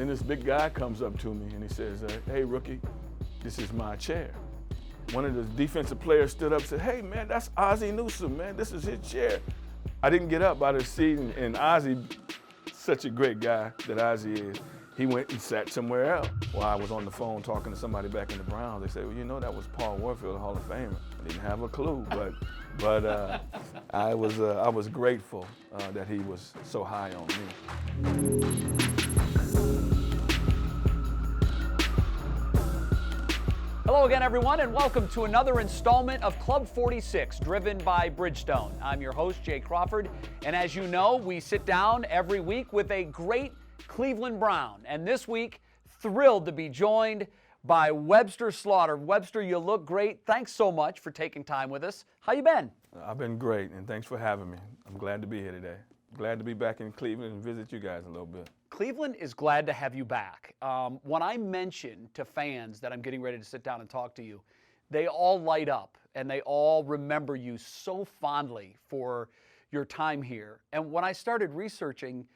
Then this big guy comes up to me and he says, hey, rookie, this is my chair. One of the defensive players stood up and said, hey, man, that's Ozzie Newsome, man. This is his chair. I didn't get up out of the seat, and Ozzie, such a great guy that Ozzie is, he went and sat somewhere else. While I was on the phone talking to somebody back in the Browns, they said, well, you know, that was Paul Warfield, the Hall of Famer. I didn't have a clue, but I was grateful that he was so high on me. Hello again, everyone, and welcome to another installment of Club 46, driven by Bridgestone. I'm your host, Jay Crawford, and as you know, we sit down every week with a great Cleveland Brown. And this week, thrilled to be joined by Webster Slaughter. Webster, you look great. Thanks so much for taking time with us. How you been? I've been great, and thanks for having me. I'm glad to be here today. Glad to be back in Cleveland and visit you guys a little bit. Cleveland is glad to have you back. When I mention to fans that I'm getting ready to sit down and talk to you, they all light up and they all remember you so fondly for your time here. And when I started researching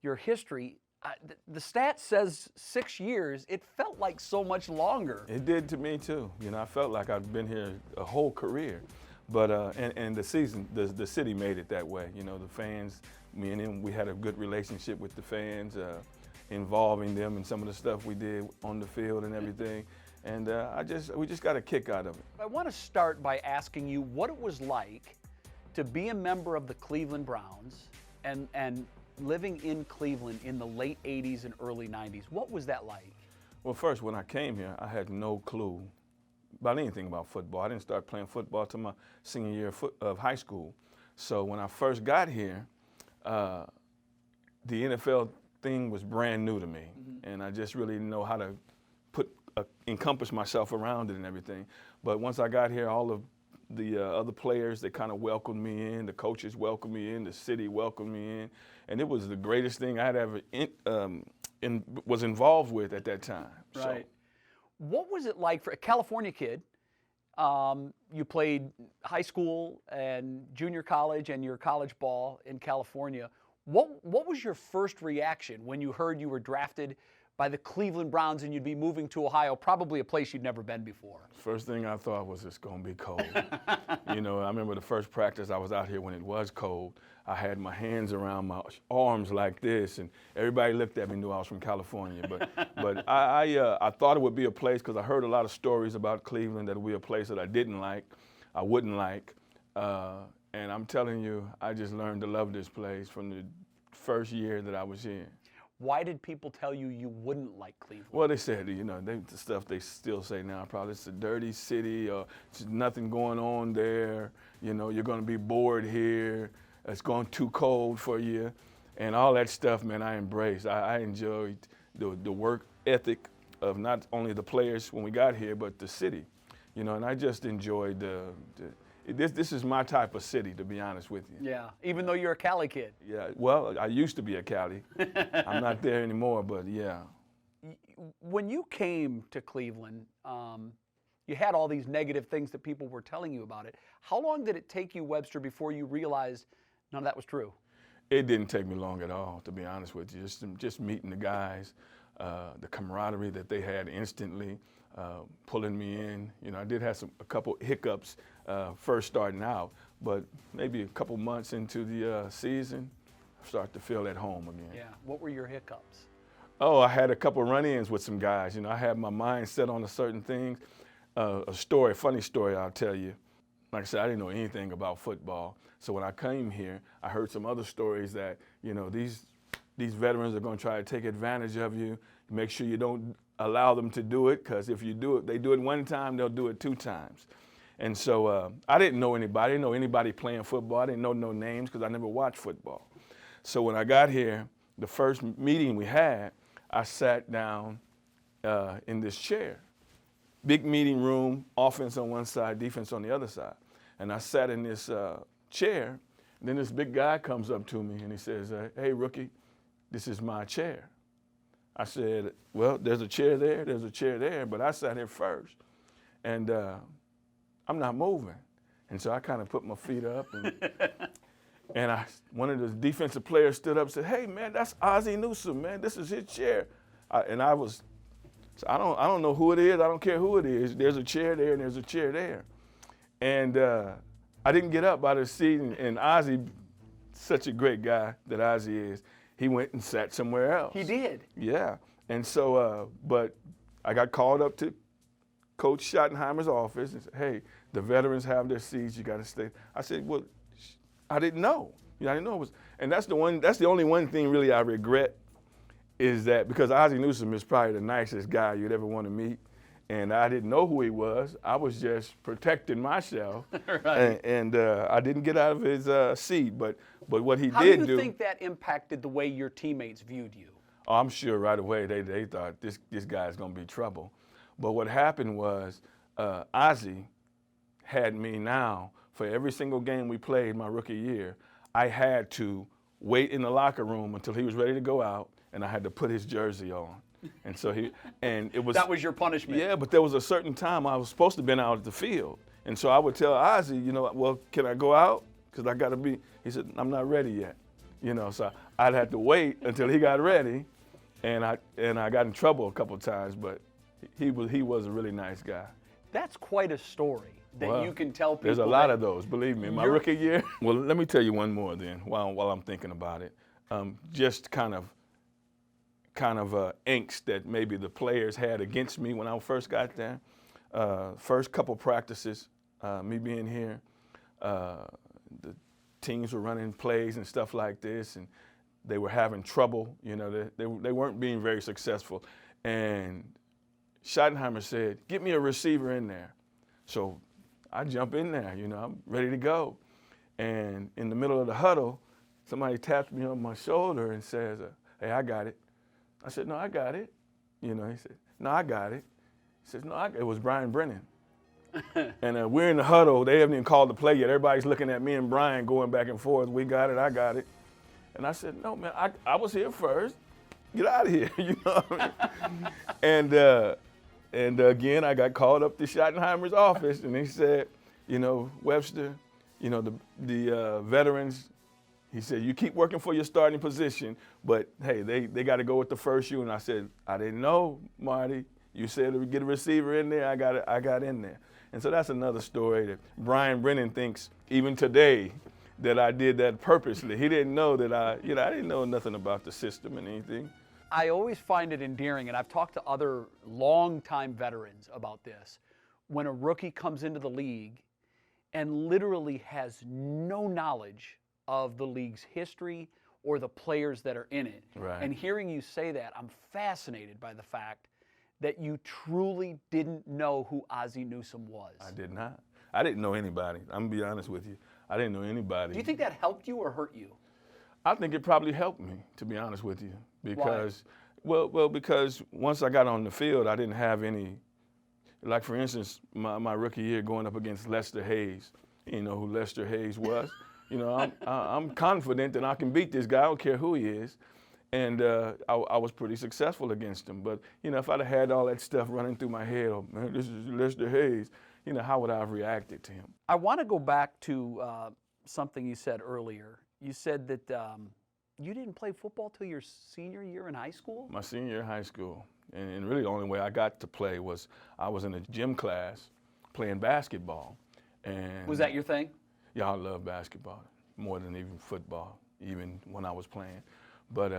your history, the stat says 6 years. It felt like so much longer. It did to me too. You know, I felt like I'd been here a whole career. But and the city made it that way. You know, the fans, me and him, we had a good relationship with the fans, involving them in some of the stuff we did on the field and everything. And we just got a kick out of it. I want to start by asking you what it was like to be a member of the Cleveland Browns and living in Cleveland in the late 80s and early 90s. What was that like? Well, first, when I came here, I had no clue about anything about football. I didn't start playing football until my senior year of high school. So when I first got here, the NFL thing was brand new to me, and I just really didn't know how to encompass myself around it and everything. But once I got here, all of the other players, they kind of welcomed me in, the coaches welcomed me in, the city welcomed me in, and it was the greatest thing I'd ever was involved with at that time. Right. So, what was it like for a California kid? You played high school and junior college and your college ball in California. What was your first reaction when you heard you were drafted by the Cleveland Browns and you'd be moving to Ohio, probably a place you'd never been before? First thing I thought was it's going to be cold. You know, I remember the first practice I was out here when it was cold. I had my hands around my arms like this, and everybody looked at me and knew I was from California. But I thought it would be a place, because I heard a lot of stories about Cleveland, that it would be a place that I didn't like, I wouldn't like. And I'm telling you, I just learned to love this place from the first year that I was here. Why did people tell you you wouldn't like Cleveland? Well, they said, you know, the stuff they still say now, probably it's a dirty city, or there's nothing going on there, you know, you're going to be bored here, it's going too cold for you, and all that stuff, man, I embraced. I enjoyed the work ethic of not only the players when we got here, but the city, you know, and I just enjoyed this is my type of city, to be honest with you. Yeah, even though you're a Cali kid. Yeah, well, I used to be a Cali. I'm not there anymore, but yeah. When you came to Cleveland, you had all these negative things that people were telling you about it. How long did it take you, Webster, before you realized none of that was true? It didn't take me long at all, to be honest with you. Just meeting the guys, the camaraderie that they had instantly, pulling me in. You know, I did have a couple hiccups first starting out, but maybe a couple months into the season, I started to feel at home again. Yeah. What were your hiccups? Oh, I had a couple run-ins with some guys. You know, I had my mind set on a certain thing. A funny story I'll tell you. Like I said, I didn't know anything about football. So when I came here, I heard some other stories that, you know, these veterans are going to try to take advantage of you. Make sure you don't allow them to do it, because if you do it, they do it one time, they'll do it 2 times. And so I didn't know anybody. I didn't know anybody playing football. I didn't know no names because I never watched football. So when I got here, the first meeting we had, I sat down in this chair. Big meeting room, offense on one side, defense on the other side. And I sat in this chair, and then this big guy comes up to me and he says, hey, rookie, this is my chair. I said, well, there's a chair there, but I sat here first. And I'm not moving. And so I kind of put my feet up, and one of the defensive players stood up and said, hey, man, that's Ozzie Newsome, man. This is his chair. So I don't know who it is. I don't care who it is. There's a chair there and there's a chair there. And I didn't get up out of the seat. And Ozzie, such a great guy that Ozzie is, he went and sat somewhere else. He did? Yeah. And so, but I got called up to Coach Schottenheimer's office and said, hey, the veterans have their seats. You got to stay. I said, well, I didn't know. I didn't know it was. And that's the only one thing really I regret is that because Ozzie Newsome is probably the nicest guy you'd ever want to meet, and I didn't know who he was. I was just protecting myself, right. and I didn't get out of his seat. But what he How did do you think that impacted the way your teammates viewed you? Oh, I'm sure right away they thought this guy's gonna be trouble. But what happened was Ozzie had me now for every single game we played my rookie year. I had to wait in the locker room until he was ready to go out, and I had to put his jersey on. And so it was. That was your punishment. Yeah, but there was a certain time I was supposed to have been out at the field. And so I would tell Ozzie, well, can I go out? Because I got to be, he said, I'm not ready yet. So I'd have to wait until he got ready. And I got in trouble a couple of times, but he was a really nice guy. That's quite a story that you can tell people. There's a lot of those, believe me. My rookie year. Well, let me tell you one more then while I'm thinking about it. Just kind of angst that maybe the players had against me when I first got there. First couple practices, me being here, the teams were running plays and stuff like this, and they were having trouble. They weren't being very successful. And Schottenheimer said, get me a receiver in there. So I jump in there, I'm ready to go. And in the middle of the huddle, somebody taps me on my shoulder and says, hey, I got it. I said, no, I got it. He said, no, I got it. He says, no, it was Brian Brennan. And we're in the huddle. They haven't even called the play yet. Everybody's looking at me and Brian going back and forth. We got it, I got it. And I said, no, man, I was here first. Get out of here, And again, I got called up to Schottenheimer's office, and he said, Webster, the veterans, he said, you keep working for your starting position, but hey, they got to go with the first you. And I said, I didn't know, Marty. You said to get a receiver in there, I got in there. And so that's another story that Brian Brennan thinks, even today, that I did that purposely. He didn't know that I didn't know nothing about the system and anything. I always find it endearing, and I've talked to other longtime veterans about this, when a rookie comes into the league and literally has no knowledge of the league's history or the players that are in it. Right. And hearing you say that, I'm fascinated by the fact that you truly didn't know who Ozzie Newsome was. I did not. I didn't know anybody. I'm going to be honest with you. I didn't know anybody. Do you think that helped you or hurt you? I think it probably helped me, to be honest with you. Because, why? Because once I got on the field, I didn't have any, like for instance, my rookie year going up against Lester Hayes. You know who Lester Hayes was? I'm confident that I can beat this guy. I don't care who he is. And I was pretty successful against him. But, if I'd have had all that stuff running through my head, oh, man, this is Lester Hayes, how would I have reacted to him? I want to go back to something you said earlier. You said that you didn't play football till your senior year in high school? My senior year in high school. And really the only way I got to play was I was in a gym class playing basketball. And was that your thing? Yeah, I love basketball more than even football, even when I was playing. But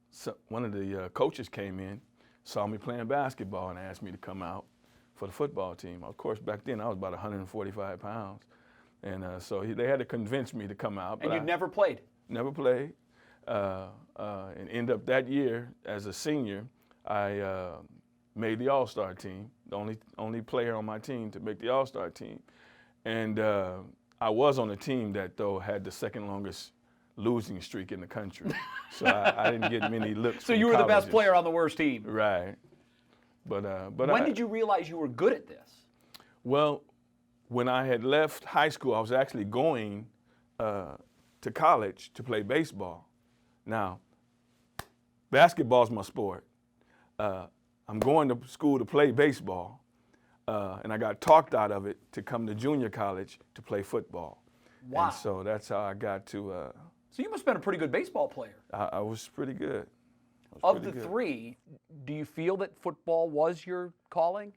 so one of the coaches came in, saw me playing basketball, and asked me to come out for the football team. Of course, back then I was about 145 pounds. And so they had to convince me to come out. And you'd never played? Never played. And ended up that year as a senior, I made the All-Star team, the only player on my team to make the All-Star team. And I was on a team that, though, had the second longest losing streak in the country. So I didn't get many looks. So you were the best player on the worst team? Right. But when did you realize you were good at this? Well, when I had left high school, I was actually going to college to play baseball. Now, basketball's my sport. I'm going to school to play baseball, and I got talked out of it to come to junior college to play football. Wow. And so that's how I got to. So you must have been a pretty good baseball player. I was pretty good. Of the three, do you feel that football was your calling?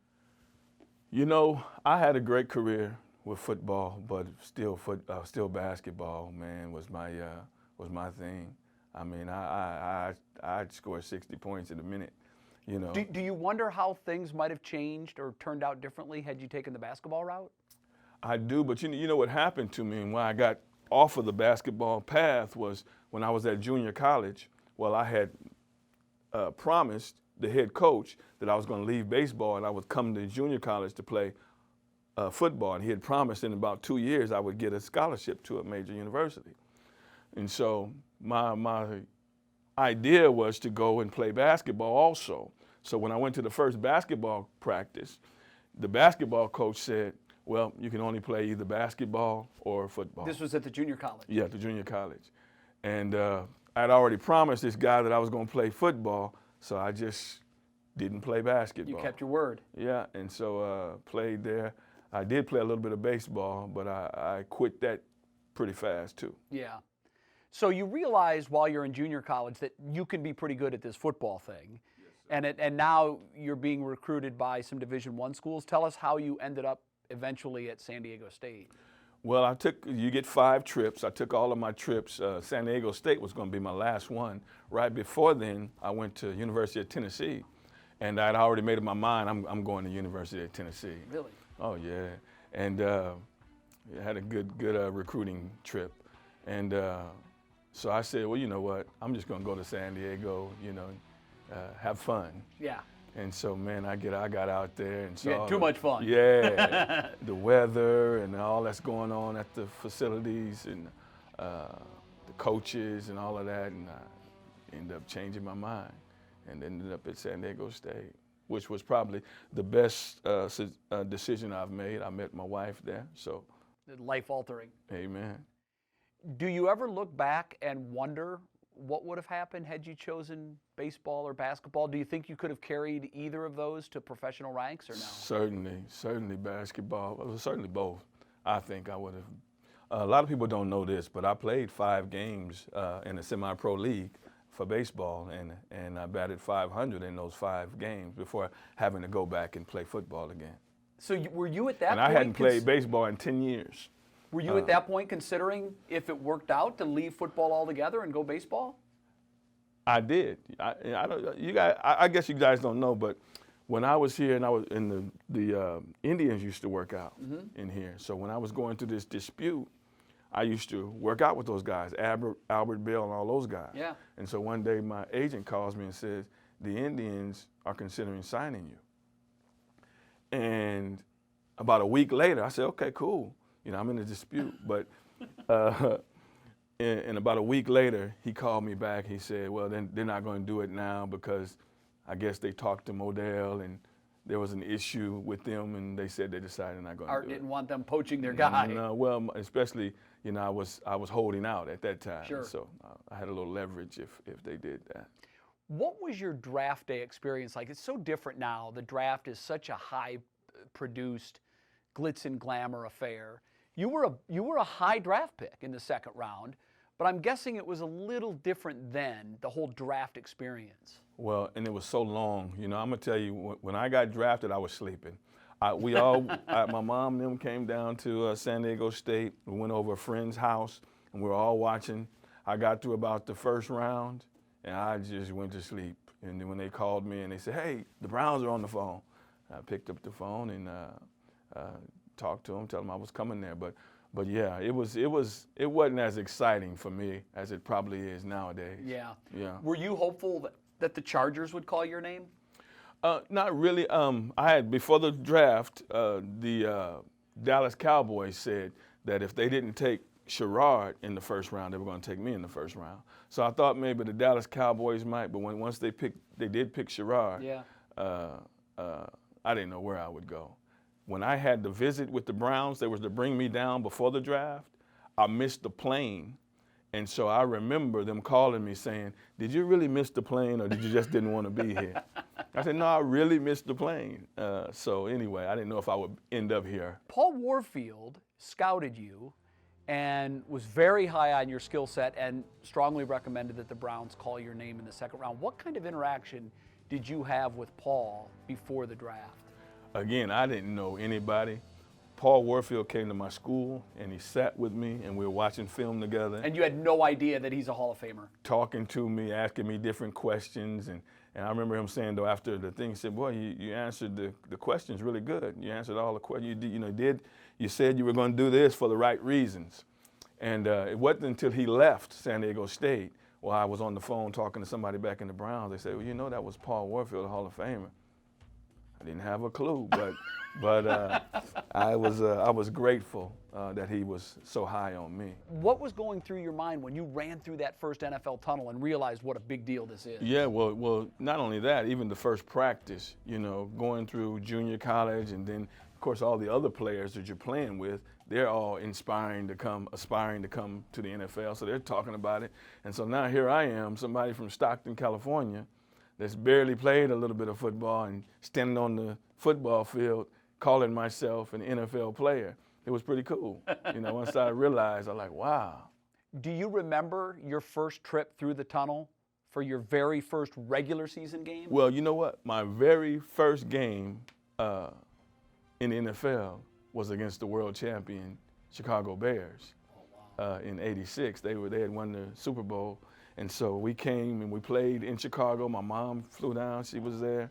You know, I had a great career with football, but still basketball, man, was my thing. I mean, I'd score 60 points in a minute, you know. Do you wonder how things might have changed or turned out differently had you taken the basketball route? I do, but you know what happened to me and when I got off of the basketball path was when I was at junior college. Well, I had promised the head coach that I was going to leave baseball and I would come to junior college to play football. And he had promised in about 2 years I would get a scholarship to a major university. And so my idea was to go and play basketball also. So when I went to the first basketball practice, the basketball coach said, well, you can only play either basketball or football. This was at the junior college? Yeah, the junior college. And I'd already promised this guy that I was going to play football, so I just didn't play basketball. You kept your word. Yeah, and so played there. I did play a little bit of baseball, but I quit that pretty fast too. Yeah. So you realize while you're in junior college that you can be pretty good at this football thing. Yes, and now you're being recruited by some Division I schools. Tell us how you ended up eventually at San Diego State. Well, you get 5 trips. I took all of my trips. San Diego State was going to be my last one. Right before then, I went to University of Tennessee, and I'd already made up my mind, I'm going to University of Tennessee. Really? Oh, yeah. And had a good recruiting trip. And so I said, well, you know what? I'm just going to go to San Diego, you know, have fun. Yeah. And so, man, I got out there and saw. You had too much fun. Yeah, the weather and all that's going on at the facilities and the coaches and all of that, and I ended up changing my mind and ended up at San Diego State, which was probably the best decision I've made. I met my wife there, so. Life-altering. Amen. Do you ever look back and wonder what would have happened had you chosen baseball or basketball? Do you think you could have carried either of those to professional ranks or no? Certainly basketball. Well, certainly both. I think I would have. A lot of people don't know this, but I played 5 games in a semi-pro league for baseball, and I batted .500 in those 5 games before having to go back and play football again. So were you at that point? And I hadn't played baseball in 10 years. Were you at that point considering, if it worked out, to leave football altogether and go baseball? I did. I guess you guys don't know, but when I was here and I was in the Indians used to work out in here. So when I was going through this dispute, I used to work out with those guys, Albert Bell and all those guys. Yeah. And so one day my agent calls me and says, the Indians are considering signing you. And about a week later, I said, okay, cool. You know, I'm in a dispute, but and about a week later, he called me back. He said, well, then they're not going to do it now because I guess they talked to Modell and there was an issue with them, and they said they decided not going to do it. Art didn't want them poaching their guy. No, well, especially, you know, I was holding out at that time. Sure. So I had a little leverage if they did that. What was your draft day experience like? It's so different now. The draft is such a high-produced, glitz and glamour affair. You were a high draft pick in the 2nd round, but I'm guessing it was a little different then, the whole draft experience. Well, and it was so long. You know, I'm gonna tell you, when I got drafted, I was sleeping. My mom and them came down to San Diego State. We went over a friend's house, and we were all watching. I got to about the 1st round, and I just went to sleep. And then when they called me and they said, hey, the Browns are on the phone, I picked up the phone and talked to them, tell them I was coming there. But yeah, it wasn't as exciting for me as it probably is nowadays. Yeah. Yeah. Were you hopeful that the Chargers would call your name? Not really. I had, before the draft, the Dallas Cowboys said that if they didn't take Sherrod in the 1st round, they were going to take me in the 1st round. So I thought maybe the Dallas Cowboys might, but once they did pick Sherrod, yeah. I didn't know where I would go. When I had the visit with the Browns, they was to bring me down before the draft, I missed the plane. And so I remember them calling me saying, did you really miss the plane or did you just didn't want to be here? I said, no, I really missed the plane. So anyway, I didn't know if I would end up here. Paul Warfield scouted you. and was very high on your skill set and strongly recommended that the Browns call your name in the second round. What kind of interaction did you have with Paul before the draft? Again, I didn't know anybody. Paul Warfield came to my school, and he sat with me, and we were watching film together. And you had no idea that he's a Hall of Famer? Talking to me, asking me different questions. And I remember him saying, though, after the thing, he said, boy, you answered the questions really good. You answered all the questions. You said you were going to do this for the right reasons. And it wasn't until he left San Diego State, while I was on the phone talking to somebody back in the Browns, they said, well, that was Paul Warfield, a Hall of Famer. I didn't have a clue, but I was grateful that he was so high on me. What was going through your mind when you ran through that first NFL tunnel and realized what a big deal this is? Yeah, well, not only that, even the first practice, going through junior college, and then, of course, all the other players that you're playing with, they're all aspiring to come to the NFL, so they're talking about it. And so now here I am, somebody from Stockton, California, that's barely played a little bit of football and standing on the football field calling myself an NFL player. It was pretty cool. Once I realized, I'm like, wow. Do you remember your first trip through the tunnel for your very first regular season game? Well, you know what? My very first game in the NFL was against the world champion Chicago Bears in '86. They had won the Super Bowl. And so we came and we played in Chicago. My mom flew down, she was there.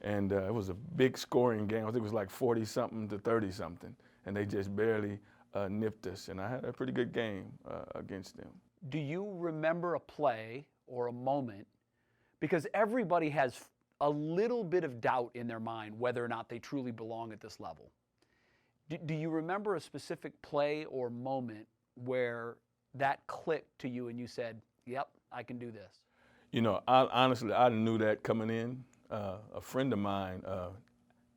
And it was a big scoring game. I think it was like 40-something to 30-something. And they just barely nipped us. And I had a pretty good game against them. Do you remember a play or a moment? Because everybody has a little bit of doubt in their mind whether or not they truly belong at this level. Do you remember a specific play or moment where that clicked to you and you said, yep, I can do this? Honestly, I knew that coming in. A friend of mine,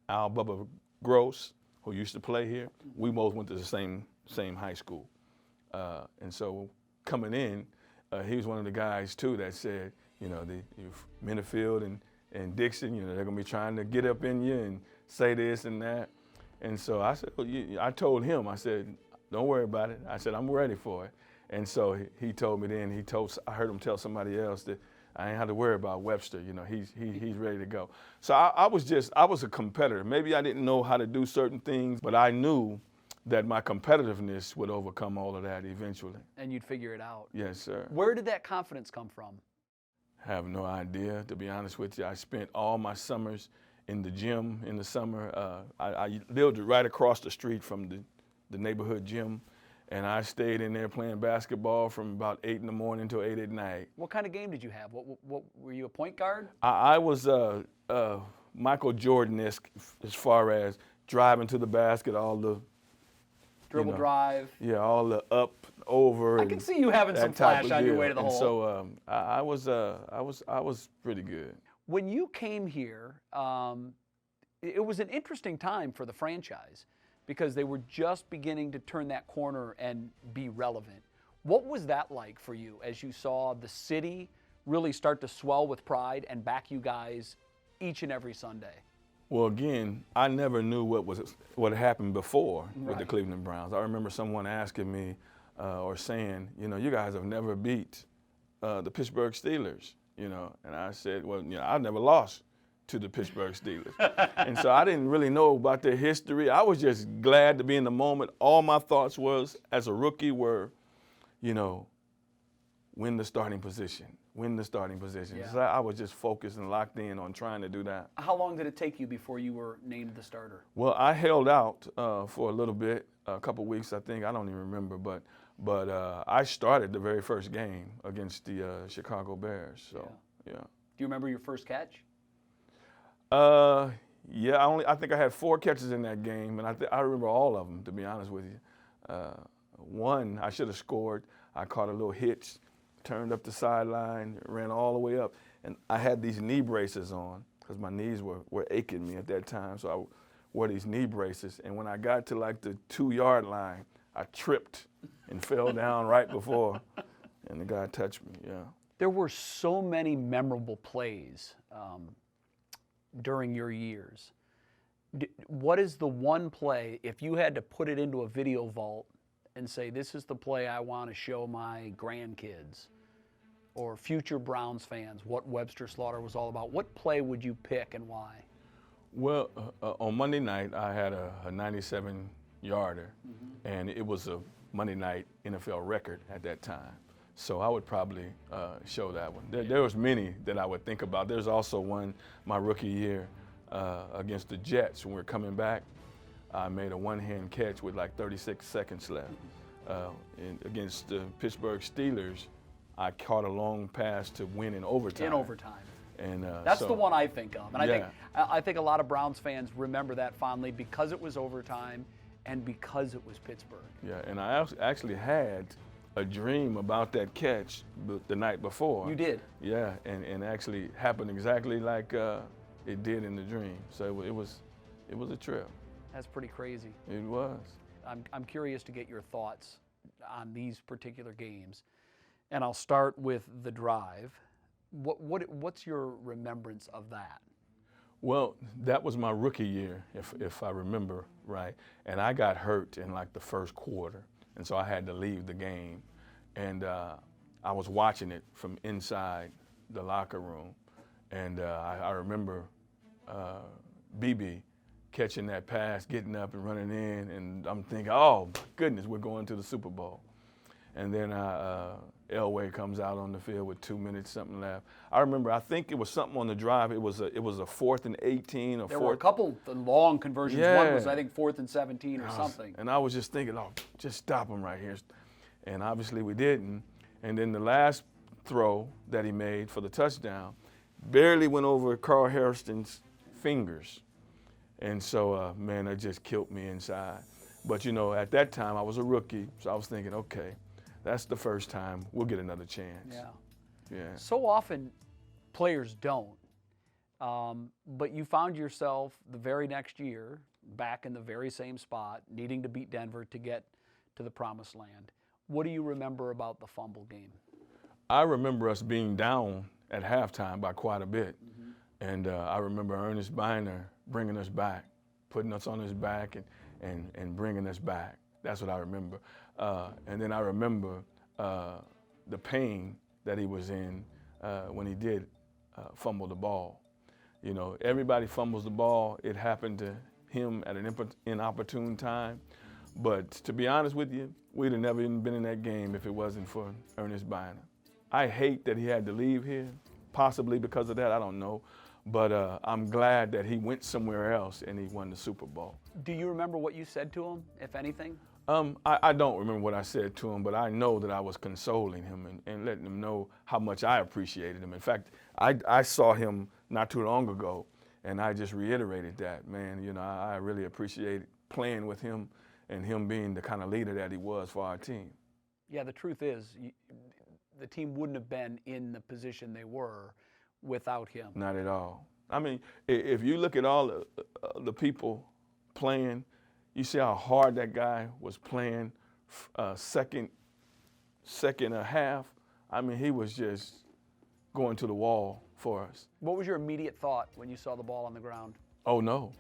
Al Bubba Gross, who used to play here, we both went to the same high school. And so coming in, he was one of the guys, too, that said, the Minifield and Dixon, they're going to be trying to get up in you and say this and that. And so I said, I told him, I said, don't worry about it. I said, I'm ready for it. And so he told me then, I heard him tell somebody else that I ain't had to worry about Webster. He's ready to go. So I was a competitor. Maybe I didn't know how to do certain things, but I knew that my competitiveness would overcome all of that eventually. And you'd figure it out. Yes, sir. Where did that confidence come from? I have no idea, to be honest with you. I spent all my summers in the gym in the summer. I lived right across the street from the neighborhood gym. And I stayed in there playing basketball from about 8 in the morning till 8 at night. What kind of game did you have? What were you, a point guard? I was Michael Jordan-esque as far as driving to the basket, all the dribble drive. Yeah, all the up, over. I can see you having some flash on your way to the hole. So I was pretty good. When you came here, it was an interesting time for the franchise, because they were just beginning to turn that corner and be relevant. What was that like for you as you saw the city really start to swell with pride and back you guys each and every Sunday? Well, again, I never knew what happened before with the Cleveland Browns. I remember someone asking me or saying, you guys have never beat the Pittsburgh Steelers, and I said, well, I've never lost to the Pittsburgh Steelers. And so I didn't really know about their history. I was just glad to be in the moment. All my thoughts was, as a rookie, were, win the starting position, win the starting position. Yeah. So I was just focused and locked in on trying to do that. How long did it take you before you were named the starter? Well, I held out for a little bit, a couple weeks, I think. I don't even remember, but I started the very first game against the Chicago Bears. So, yeah. Do you remember your first catch? Yeah, I think I had 4 catches in that game, and I remember all of them, to be honest with you. One, I should have scored. I caught a little hitch, turned up the sideline, ran all the way up, and I had these knee braces on because my knees were aching me at that time, so I wore these knee braces, and when I got to like the 2-yard line, I tripped and fell down right before, and the guy touched me, yeah. There were so many memorable plays during your years. What is the one play, if you had to put it into a video vault and say, this is the play I want to show my grandkids or future Browns fans what Webster Slaughter was all about, what play would you pick and why? Well, on Monday night, I had a 97-yarder, and it was a Monday night NFL record at that time. So I would probably show that one. There was many that I would think about. There's also one my rookie year against the Jets when we were coming back. I made a one-hand catch with like 36 seconds left. Against the Pittsburgh Steelers, I caught a long pass to win in overtime. In overtime. And that's the one I think of. And I think a lot of Browns fans remember that fondly because it was overtime and because it was Pittsburgh. Yeah, and I actually had a dream about that catch the night before. You did? Yeah, and actually happened exactly like it did in the dream. So it was a trip. That's pretty crazy. It was. I'm curious to get your thoughts on these particular games. And I'll start with the drive. What's your remembrance of that? Well, that was my rookie year, if I remember right. And I got hurt in like the first quarter. And so I had to leave the game. And I was watching it from inside the locker room. And I remember BB catching that pass, getting up and running in. And I'm thinking, oh, my goodness, we're going to the Super Bowl. And then Elway comes out on the field with 2 minutes something left. I remember, I think it was something on the drive. It was a 4th and 18 or there 4th. were a couple long conversions. Yeah. One was, I think, 4th and 17 or something. And I was just thinking, oh, just stop him right here. And obviously we didn't. And then the last throw that he made for the touchdown barely went over Carl Hairston's fingers. And so, man, that just killed me inside. But, you know, at that time I was a rookie, so I was thinking, okay, that's the first time. We'll get another chance. Yeah. Yeah. So often players don't. But you found yourself the very next year back in the very same spot, needing to beat Denver to get to the promised land. What do you remember about the Fumble game? I remember us being down at halftime by quite a bit. And I remember Ernest Biner bringing us back, putting us on his back and bringing us back. That's what I remember. And then I remember the pain that he was in when he did fumble the ball. You know, everybody fumbles the ball. It happened to him at an inopportune time. But to be honest with you, we'd have never even been in that game if it wasn't for Ernest Biner. I hate that he had to leave here, possibly because of that, I don't know. But I'm glad that he went somewhere else and he won the Super Bowl. Do you remember what you said to him, if anything? I don't remember what I said to him, but I know that I was consoling him and letting him know how much I appreciated him. In fact, I saw him not too long ago, and I just reiterated that, man, you know, I really appreciated playing with him and him being the kind of leader that he was for our team. Yeah, the truth is, the team wouldn't have been in the position they were without him. Not at all. I mean, if you look at all the people playing, you see how hard that guy was playing second and a half. I mean, he was just going to the wall for us. What was your immediate thought when you saw the ball on the ground? Oh, no.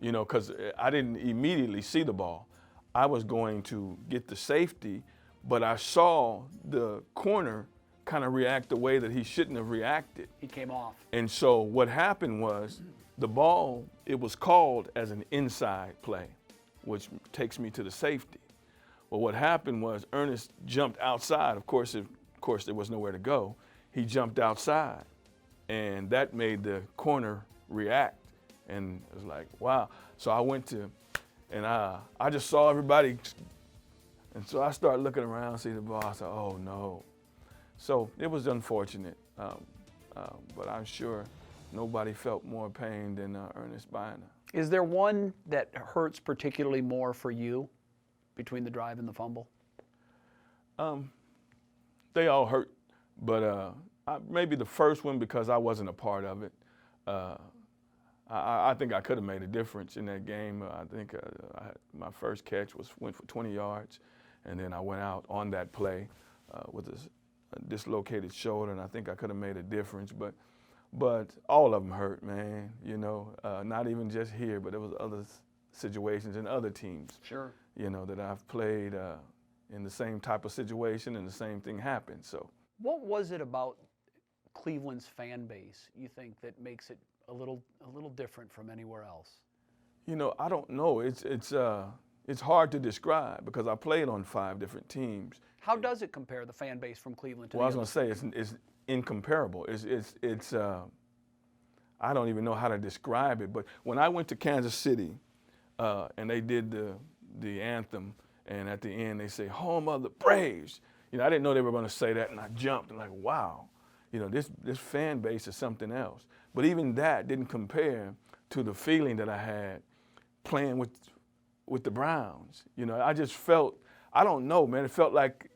You know, because I didn't immediately see the ball. I was going to get the safety, but I saw the corner kind of react the way that he shouldn't have reacted. He came off. And so what happened was the ball, it was called as an inside play, which takes me to the safety. Well, what happened was Ernest jumped outside. Of course, there was nowhere to go. He jumped outside, and that made the corner react. And it was like, wow. So I went to, and I just saw everybody. And so I started looking around, see the ball. I said, oh, no. So it was unfortunate, but I'm sure nobody felt more pain than Ernest Biner. Is there one that hurts particularly more for you between the drive and the fumble? They all hurt, but maybe the first one because I wasn't a part of it. I think I could have made a difference in that game. I think my first catch went for 20 yards, and then I went out on that play with a dislocated shoulder, and I think I could have made a difference. But all of them hurt, man. You know, not even just here, but there was other situations and other teams. Sure. You know, that I've played in the same type of situation, and the same thing happened. So, what was it about Cleveland's fan base you think that makes it a little different from anywhere else? You know, I don't know. It's hard to describe because I played on 5 different teams. How does it compare, the fan base from Cleveland to Well, I the was going to say it's incomparable. It's I don't even know how to describe it. But when I went to Kansas City and they did the anthem, and at the end they say "Home of the Braves," you know, I didn't know they were going to say that, and I jumped and like, wow, you know, this fan base is something else. But even that didn't compare to the feeling that I had playing with the Browns. You know, I just felt, I don't know, man, it felt like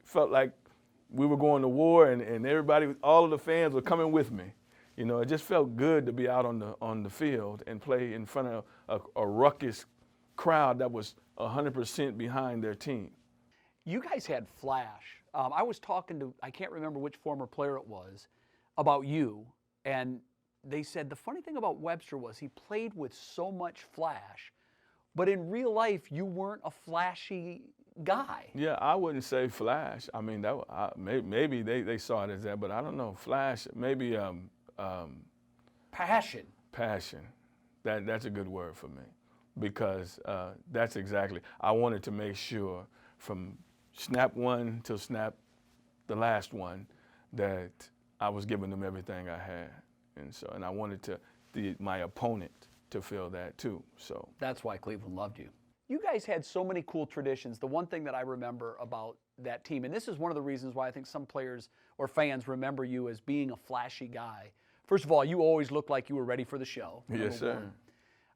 we were going to war, and everybody, all of the fans were coming with me. You know, it just felt good to be out on the field and play in front of a ruckus crowd that was 100% behind their team. You guys had flash. I was talking to, I can't remember which former player it was, about you, and they said the funny thing about Webster was he played with so much flash, but in real life you weren't a flashy guy. Yeah, I wouldn't say flash. I mean, maybe they saw it as that, but I don't know. Flash, maybe Passion. Passion. That's a good word for me, because that's exactly. I wanted to make sure from snap 1 till snap the last one that I was giving them everything I had, and I wanted my opponent to feel that too. So that's why Cleveland loved you. You guys had so many cool traditions. The one thing that I remember about that team, and this is one of the reasons why I think some players or fans remember you as being a flashy guy. First of all, you always looked like you were ready for the show. Yes, sir.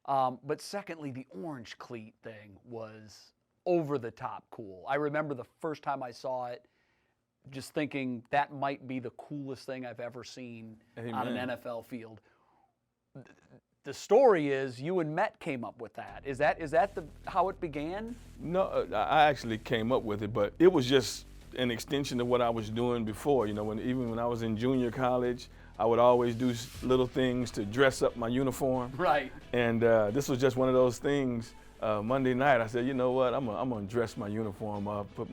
But secondly, the orange cleat thing was over the top cool. I remember the first time I saw it, just thinking that might be the coolest thing I've ever seen on an NFL field. The story is you and Met came up with that. Is that how it began? No, I actually came up with it, but it was just an extension of what I was doing before. You know, even when I was in junior college, I would always do little things to dress up my uniform. Right. And this was just one of those things. Monday night, I said, you know what? I'm gonna dress my uniform up, put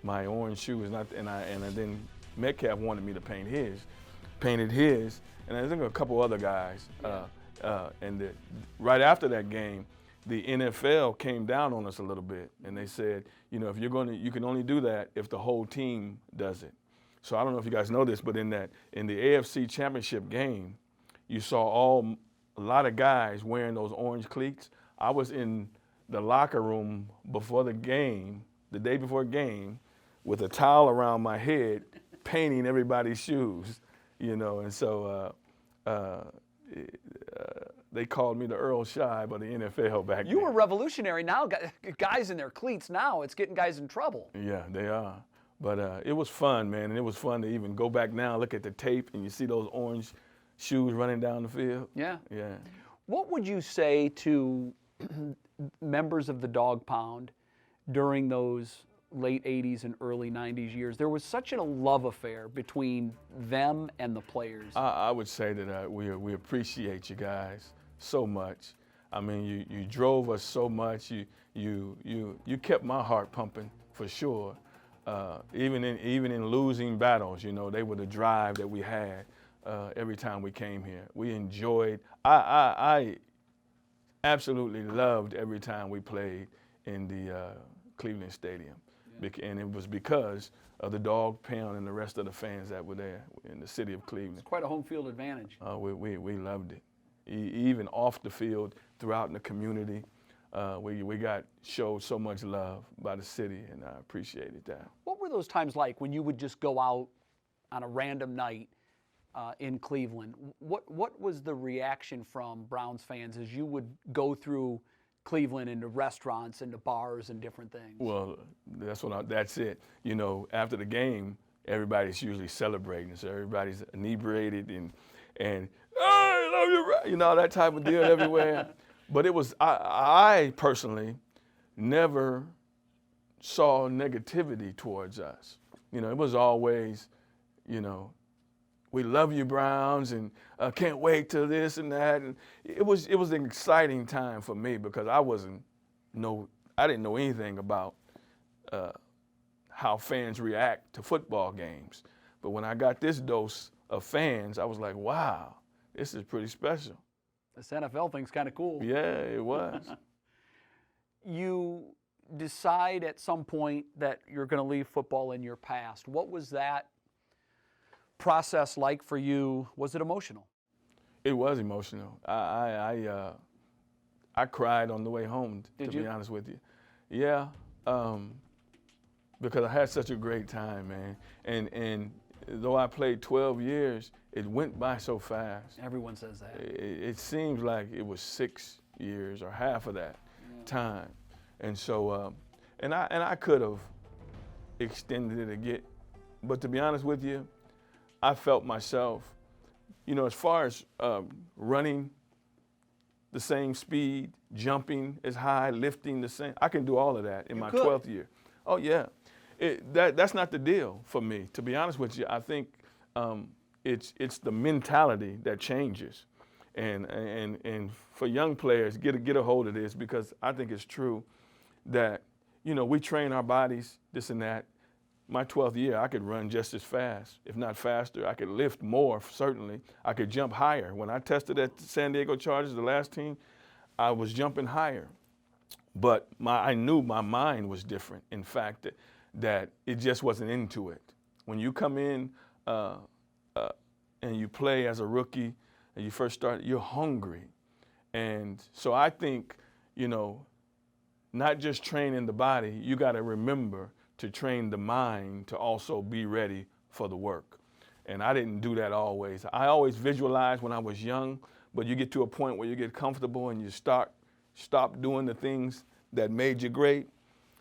my orange shoes, and then Metcalf wanted me to painted his, and I think a couple other guys. Right after that game, the NFL came down on us a little bit, and they said, you know, if you can only do that if the whole team does it. So I don't know if you guys know this, but in the AFC Championship game, you saw a lot of guys wearing those orange cleats. I was in the locker room before the game, the day before game, with a towel around my head, painting everybody's shoes, you know, and so they called me the Earl Shy by the NFL back then. You were revolutionary. Now, guys in their cleats now, it's getting guys in trouble. Yeah, they are. But it was fun, man, and it was fun to even go back now, look at the tape, and you see those orange shoes running down the field. Yeah. Yeah. What would you say to members of the Dog Pound during those late 80s and early 90s years? There was such a love affair between them and the players. I would say that we appreciate you guys so much. I mean, you drove us so much. You kept my heart pumping for sure. Even in losing battles, you know, they were the drive that we had every time we came here. We enjoyed. I absolutely loved every time we played in the Cleveland Stadium. And it was because of the Dog Pound and the rest of the fans that were there in the city of Cleveland. It's quite a home field advantage. We loved it. Even off the field, throughout in the community, we showed so much love by the city, and I appreciated that. What were those times like when you would just go out on a random night in Cleveland? What was the reaction from Browns fans as you would go through Cleveland into restaurants, into bars and different things? Well, that's it. You know, after the game, everybody's usually celebrating, so everybody's inebriated and oh, I love you, you know, that type of deal everywhere. But it was, I personally never saw negativity towards us. You know, it was always, you know, we love you, Browns, and can't wait till this and that. And it was an exciting time for me because I didn't know anything about how fans react to football games. But when I got this dose of fans, I was like, wow, this is pretty special. This NFL thing's kind of cool. Yeah, it was. You decide at some point that you're going to leave football in your past. What was that process like for you? Was it emotional? It was emotional. I cried on the way home, to be honest with you. Yeah, because I had such a great time, man. And though I played 12 years, it went by so fast. Everyone says that. It seems like it was 6 years or half of that time. And so, and I could have extended it again. But to be honest with you, I felt myself, you know, as far as running the same speed, jumping as high, lifting the same, I can do all of that in my 12th year. Oh, yeah. That's not the deal for me. To be honest with you, I think it's the mentality that changes. And for young players, get a hold of this, because I think it's true that, you know, we train our bodies, this and that. My 12th year, I could run just as fast, if not faster. I could lift more, certainly. I could jump higher. When I tested at San Diego Chargers, the last team, I was jumping higher. But I knew my mind was different. In fact, that it just wasn't into it. When you come in and you play as a rookie and you first start, you're hungry. And so I think, you know, not just training the body, you got to remember to train the mind to also be ready for the work. And I didn't do that always. I always visualized when I was young, but you get to a point where you get comfortable and you stop doing the things that made you great.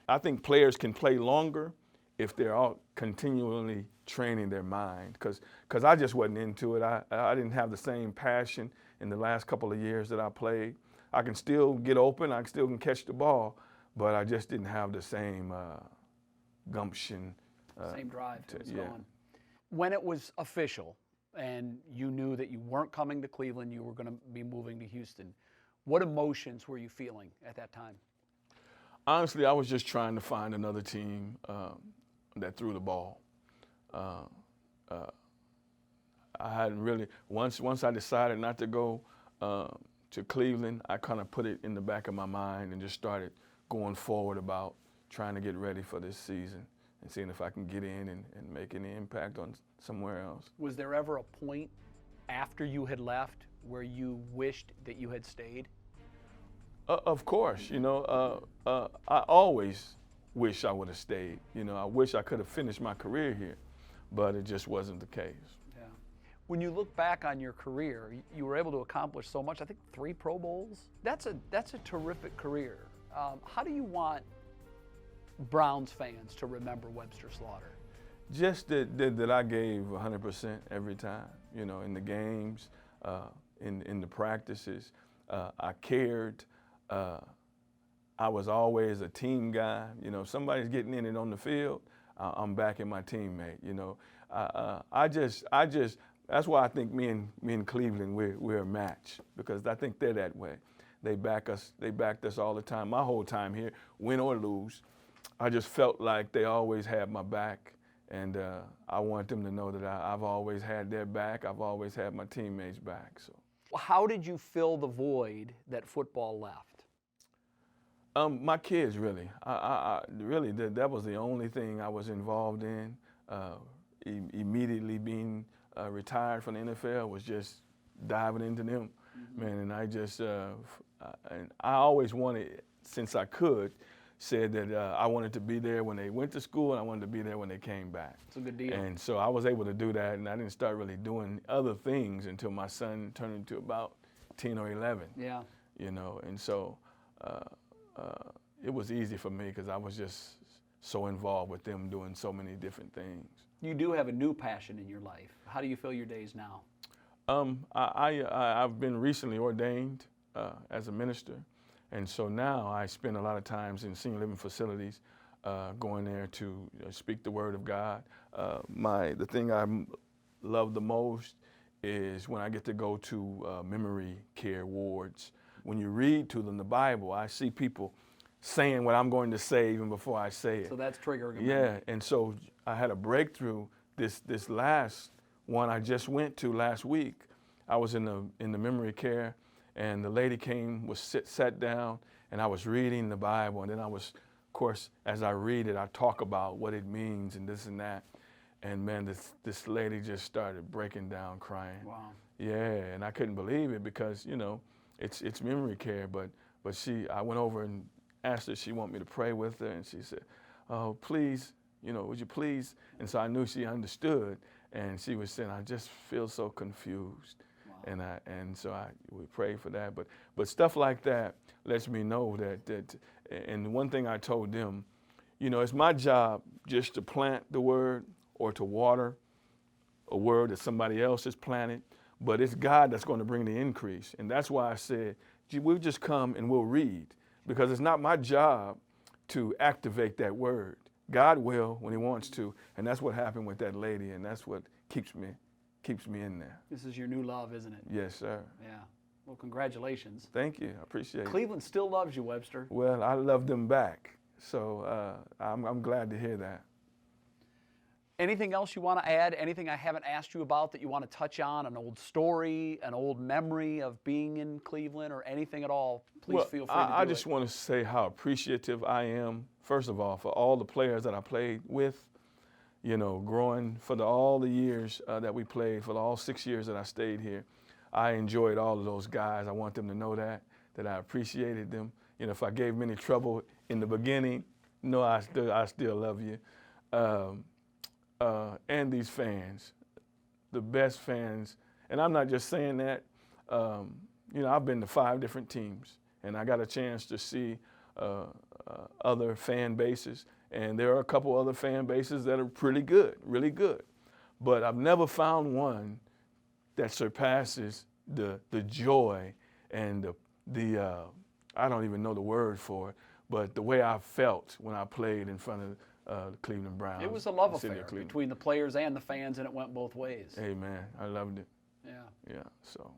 I think players can play longer if they're all continually training their mind, because I just wasn't into it. I didn't have the same passion in the last couple of years that I played. I can still get open, I still can catch the ball, but I just didn't have the same gumption. Same drive. Gone. When it was official and you knew that you weren't coming to Cleveland, you were going to be moving to Houston, what emotions were you feeling at that time? Honestly, I was just trying to find another team that threw the ball. I hadn't really, once I decided not to go to Cleveland, I kind of put it in the back of my mind and just started going forward about trying to get ready for this season and seeing if I can get in and make any impact on somewhere else. Was there ever a point after you had left where you wished that you had stayed? Of course, you know, I always wish I would have stayed. You know, I wish I could have finished my career here, but it just wasn't the case. Yeah. When you look back on your career, you were able to accomplish so much. I think 3 Pro Bowls. That's a terrific career. How do you want Browns fans to remember Webster Slaughter? Just that I gave 100% every time. You know, in the games, in the practices, I cared. I was always a team guy. You know, if somebody's getting in it on the field, I'm backing my teammate. You know, I just that's why I think me and Cleveland we're a match, because I think they're that way. They back us. They backed us all the time. My whole time here, win or lose, I just felt like they always had my back, and I want them to know that I've always had their back. I've always had my teammates' back. So, how did you fill the void that football left? My kids, really. Really, that was the only thing I was involved in. Immediately being retired from the NFL was just diving into them, man. And I just, and I always wanted, since I could, said that I wanted to be there when they went to school, and I wanted to be there when they came back. It's a good deal. And so I was able to do that, and I didn't start really doing other things until my son turned into about 10 or 11. Yeah. You know, and so it was easy for me because I was just so involved with them doing so many different things. You do have a new passion in your life. How do you fill your days now? I've been recently ordained as a minister, and so now I spend a lot of times in senior living facilities, going there to speak the word of God. The thing I love the most is when I get to go to memory care wards. When you read to them the Bible, I see people saying what I'm going to say even before I say it. So that's triggering. Yeah, and so I had a breakthrough. This last one I just went to last week, I was in the memory care, and the lady came, sat down, and I was reading the Bible, and then I was, of course, as I read it, I talk about what it means and this and that, and man, this lady just started breaking down crying. Wow. Yeah, and I couldn't believe it because, you know, it's memory care, but I went over and asked her if she wanted me to pray with her, and she said, "Oh, please, you know, would you please?" And so I knew she understood, and she was saying, "I just feel so confused." Wow. And so we prayed for that, but stuff like that lets me know that. And one thing I told them, you know, it's my job just to plant the word or to water a word that somebody else has planted, but it's God that's going to bring the increase, and that's why I said, we'll just come and we'll read, because it's not my job to activate that word. God will when he wants to, and that's what happened with that lady, and that's what keeps me in there. This is your new love, isn't it? Yes, sir. Yeah. Well, congratulations. Thank you. I appreciate it. Cleveland still loves you, Webster. Well, I love them back, so I'm glad to hear that. Anything else you want to add? Anything I haven't asked you about that you want to touch on? An old story, an old memory of being in Cleveland, or anything at all? Please feel free to do I just want to say how appreciative I am, first of all, for all the players that I played with, you know, growing for all the years that we played, for all 6 years that I stayed here. I enjoyed all of those guys. I want them to know that I appreciated them. You know, if I gave them any trouble in the beginning, no, I still love you. And these fans, the best fans, and I'm not just saying that. You know, I've been to 5 different teams, and I got a chance to see other fan bases, and there are a couple other fan bases that are pretty good, really good. But I've never found one that surpasses the joy and the I don't even know the word for it, but the way I felt when I played in front of the Cleveland Browns. It was a love affair between the players and the fans, and it went both ways. Hey, man, I loved it. Yeah. Yeah, so.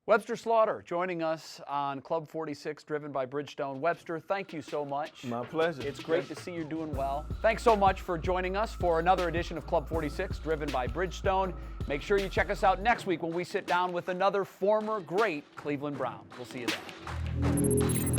Webster Slaughter joining us on Club 46, driven by Bridgestone. Webster, thank you so much. My pleasure. It's great to see you're doing well. Thanks so much for joining us for another edition of Club 46, driven by Bridgestone. Make sure you check us out next week when we sit down with another former great Cleveland Brown. We'll see you then.